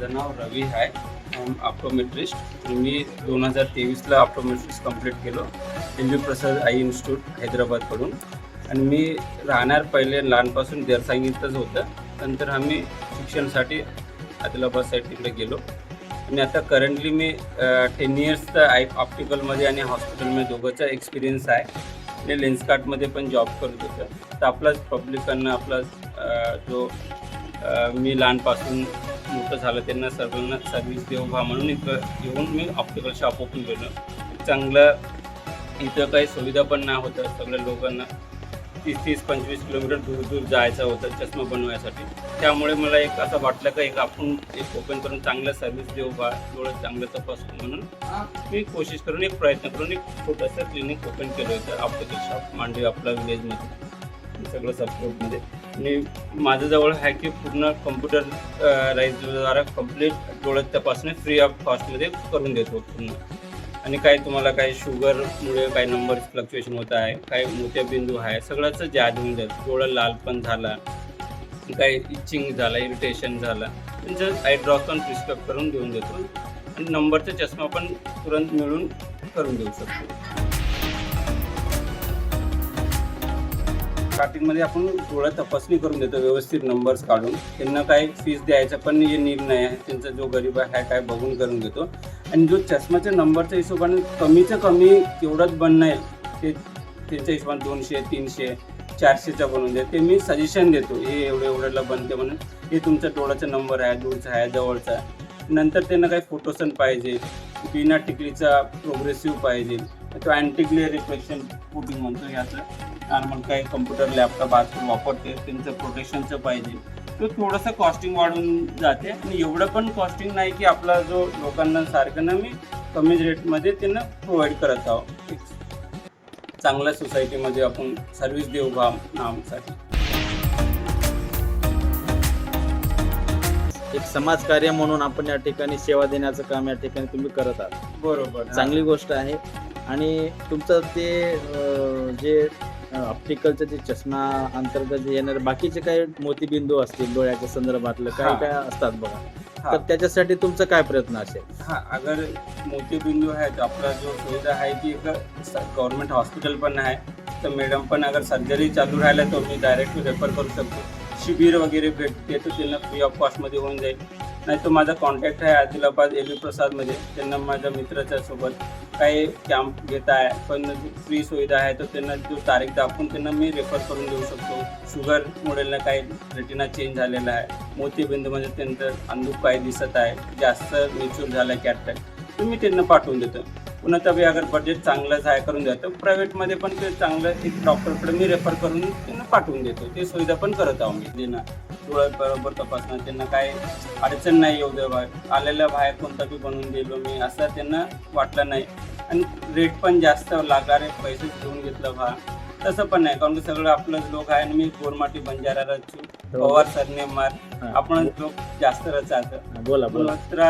माझं नाव रवी आहे. ऑप्टोमेट्रिस्ट. मी 2023ला optometrist complete केलो LV प्रसाद आई इन्स्टिट्यूट हैदराबादकडून. आणि मी राहणार पहिले लहानपासून देरसांगीतच होतं. नंतर आम्ही शिक्षणासाठी आदिलाबाद साईड तिकडे गेलो. आणि आता करंटली मी 10 इयर्सचा ऑप्टिकलमध्ये आणि हॉस्पिटलमध्ये दोघंचा एक्सपिरियन्स आहे. आणि लेन्सकार्टमध्ये पण जॉब करत होतं. तर आपलाच पब्लिकांना जो मी लहानपासून मोठं झालं त्यांना सर्वांना सर्व्हिस देऊ व्हा म्हणून इथं येऊन मी ऑप्टिकल शॉप ओपन केलं. चांगलं इथं काही सुविधा पण नाही होतं. सगळ्या लोकांना 30-25 किलोमीटर दूर जायचं होतं चष्मा बनवायसाठी. त्यामुळे मला एक असं वाटलं की आपण ओपन करून चांगलं सर्व्हिस देऊ बा, डोळं चांगलं तपासू म्हणून मी कोशिश करून एक छोटंसं क्लिनिक ओपन केलं होतं ऑप्टिकल शॉप मांडवी आपल्या विलेजमध्ये सगळं सपोर्टमध्ये. आणि माझ्याजवळ आहे की पूर्ण कम्प्युटराईजद्वारा कंप्लीट डोळ्यात तपासणी फ्री ऑफ कॉस्टमध्ये करून देतो पूर्ण. आणि काही तुम्हाला काही शुगरमुळे काही नंबर फ्लक्च्युएशन होत आहे, काही मोत्यबिंदू आहे, सगळ्याचं जाद होऊन जातं. डोळा लाल पण झाला, काही इचिंग झाला, इरिटेशन झाला, त्यांचं आय ड्रॉप पण प्रिस्क्राईब करून देऊन देतो. आणि नंबरचा चष्मा पण तुरंत मिळून करून देऊ शकतो. स्टार्टिंगमध्ये आपण डोळा तपासणी करून देतो व्यवस्थित नंबर्स काढून. त्यांना काही फीस द्यायचा पण हे निर्णय आहे त्यांचा. जो गरीब आहे काय बघून करून घेतो. आणि जो चष्माच्या नंबरच्या हिशोबाने कमीचं कमी केवढंच बनणं आहे ते त्यांच्या हिशोबाने 200, 300, 400चा बनवून द्या. ते मी सजेशन देतो हे एवढ्याला बनते म्हणून. हे तुमचा डोळ्याचा नंबर आहे, दूरचा आहे, जवळचा आहे. नंतर त्यांना काही फोटोसन पाहिजे, बिना टिकलीचा प्रोग्रेसिव्ह पाहिजे, तो अँटी ग्लेअर रिफ्लेक्शन कोटिंग म्हणतो. याचं नॉर्मल काही कम्प्युटर लॅपटॉप आजकाल वापरते त्यांचं प्रोटेक्शनचं पाहिजे. तो थोडंसं कॉस्टिंग वाढून जाते. आणि एवढं पण कॉस्टिंग नाही की आपला जो लोकांना सारखं ना मी कमी रेटमध्ये त्यांना प्रोव्हाइड करत आहोत. एक चांगल्या सोसायटीमध्ये आपण सर्व्हिस देऊ बा नामसाठी. एक समाजकार्य म्हणून आपण या ठिकाणी सेवा देण्याचं काम या ठिकाणी तुम्ही करत आहात. बरोबर, चांगली गोष्ट आहे. आणि तुमचं ते जे ऑप्टिकलचं जे चष्मा अंतर्गत जे येणारे बाकीचे काही मोतीबिंदू असतील डोळ्याच्या संदर्भातलं काय असतात बघा, तर त्याच्यासाठी तुमचा काय प्रयत्न असेल? अगर मोतीबिंदू आहे तर आपला जो सुविधा आहे की एक गव्हर्नमेंट हॉस्पिटल पण आहे. तर मॅडम पण अगर सर्जरी चालू राहिला तर मी डायरेक्ट रेफर करू शकतो. शिबिर वगैरे भेटते तर त्यांना फ्री ऑफ कॉस्टमध्ये होऊन जाईल. नाही तर माझा कॉन्टॅक्ट आहे आदिलाबाद LV प्रसादमध्ये. त्यांना माझ्या मित्राच्या सोबत काही कॅम्प घेत आहे पण फ्री सुविधा आहे. तर त्यांना जो तारीख दाखवून त्यांना मी रेफर करून देऊ शकतो. शुगरमुळे काही रेटिना चेंज झालेला आहे, मोतीबिंदूमध्ये त्यांचं अंधूक काही दिसत आहे, जास्त मॅच्युअर झाला आहे कॅटरॅक्ट, तर मी त्यांना पाठवून देतो. पुन्हा तरी अगर बजेट चांगलंच आहे करून देतो. प्रायव्हेटमध्ये पण ते चांगलं एक डॉक्टरकडे मी रेफर करून त्यांना पाठवून देतो. ते सुविधा पण करत आहो मी. देणं डोळ्यात बरोबर तपासणं, त्यांना काय अडचण नाही येऊ द्या. आलेल्या बाहेर कोणता बी बनवून दिलो मी असं त्यांना वाटलं नाही. आणि रेट पण जास्त लागणारे पैसे घेऊन घेतलं तसं पण नाही. कारण की सगळं आपलंच लोक आहे. आणि मी गोरमाटी बंजारा रचू पवार सरने मार आपण लोक जास्त रचायचं बोला तर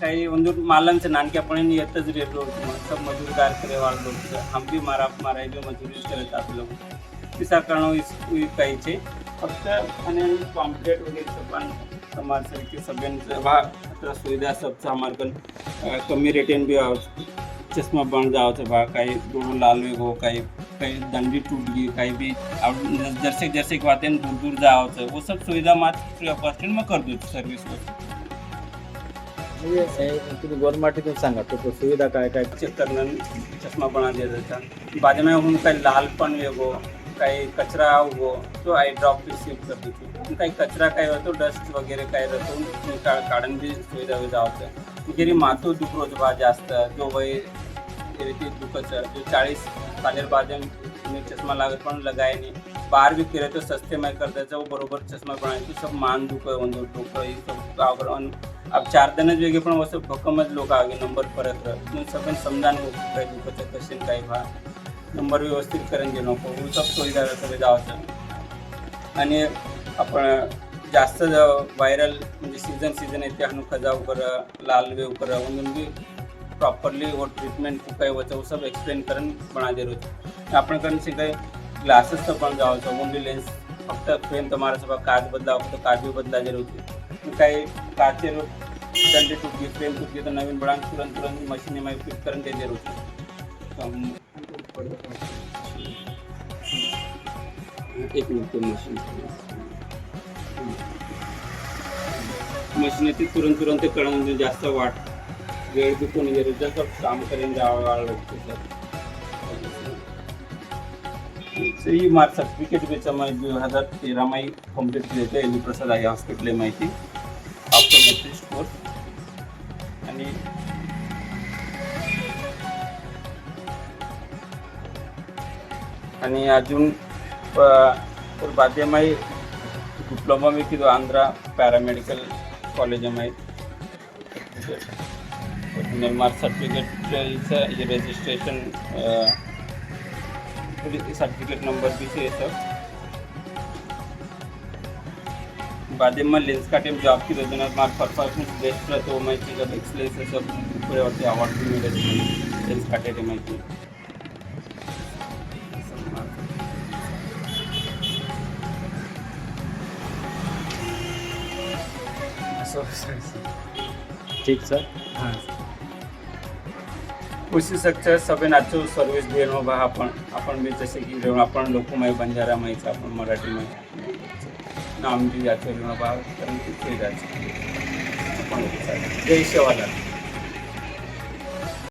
काही म्हणजे मालांचं नानक्यापणे येतच रेलो सब मजूरदार करे वाढ लोक हम भी मारायचो मजुरीच करत आपलं लोक तिसा करणं विकायचे फक्त. आणि पॉम्पलेट वगैरे पण समाजसारखी सगळ्यांचं सुविधा सबचं हमारे कमी रेटेन भी चश्मा बन जाओ बा. काही डोळं लाल वेगो, काही दंडी टूट गई, काही भी जैसे बातें दूर जाओ वो सब सुविधा मात्र फ्री ऑफ कॉस्ट में कर दो सर्विस को. तुम्ही गोरमाटीतून सांगा तो सुविधा काय काय चेक करणं चष्मा बना दिया जाता. बाद में हम काही लालपण वेगो, काही कचरा हो तो आई ड्रॉप रिसीव कर देते. काही कचरा काय होतो डस्ट वगैरे काय राहतो काढून बी सुविधा जावतं. गेली माथो दुख रोज बा जास्त जो वय रीति दुखचं जो 40 सालेर बाद में चश्मा लागत पण लगाए नहीं. बाहर भी फिरे तो सस्ते में कर देता वो बरोबर चश्मा बनाए तो सब मान दुख ಒಂದು डोकं ये सब गावर. अब 4 दिन वेगळे पण वसं भक्कमच लोक आगे नंबर परत सगळं समजान काही दुखचं कसे काही भा नंबर व्यवस्थित करून घेऊ नको. सब सुविधा सगळे जावचं. आणि आपण जास्त व्हायरल म्हणजे सीजन येते हनु खजाव कर लाल वेव कर म्हणून भी प्रॉपरली वो ट्रीटमेंट को काही होतं वो सब एक्सप्लेन करून बना दे रहे. आपण करून काही ग्लासेस तर पण जावचं ओनली लेन्स फक्त फ्रेम तुम्हाला सब काच बदलाव फक्त काच भी बदला दे होती. काही काचे डंडे टूट गए, फ्रेम टूट गए तो नवीन बढ़ान तुरंत तुरंत मशीन में फिट करन दे दे रोज कम एक मिनट मशीन ती तुरंत तुरंत कळून जास्त वाट वेळ भी कोणी गेलो जसं काम करेन जावं लागतं सर ही मार्क सर्टिफिकेट बेचा मैं 2013 में कंप्लीट किए थे एलवी प्रसाद आई हॉस्पिटल में थी ऑप्टोमेट्रिस्ट कोर्स आणि अजून बाद में डिप्लोमा में की आंध्रा पैरामेडिकल कॉलेज में mark certificate registration certificate number भी से सब बाद में लेंस का टीम जॉब की वजह मार्क परफॉर्मेंस बेस्ट रहा तो मैं जब एक्सलेंस सब पूरे वक्त अवार्ड भी मिले लेंस का टीम की ठीक सर. हाँ उसी सकते सभी अच्छो सर्विस देणं बा आपण भी जसे की आपण लोकमय बंजारा माहीत आपण मराठी माहिती नाम भी याचं बा कारण तिथे जायचं आपण जय शेवाला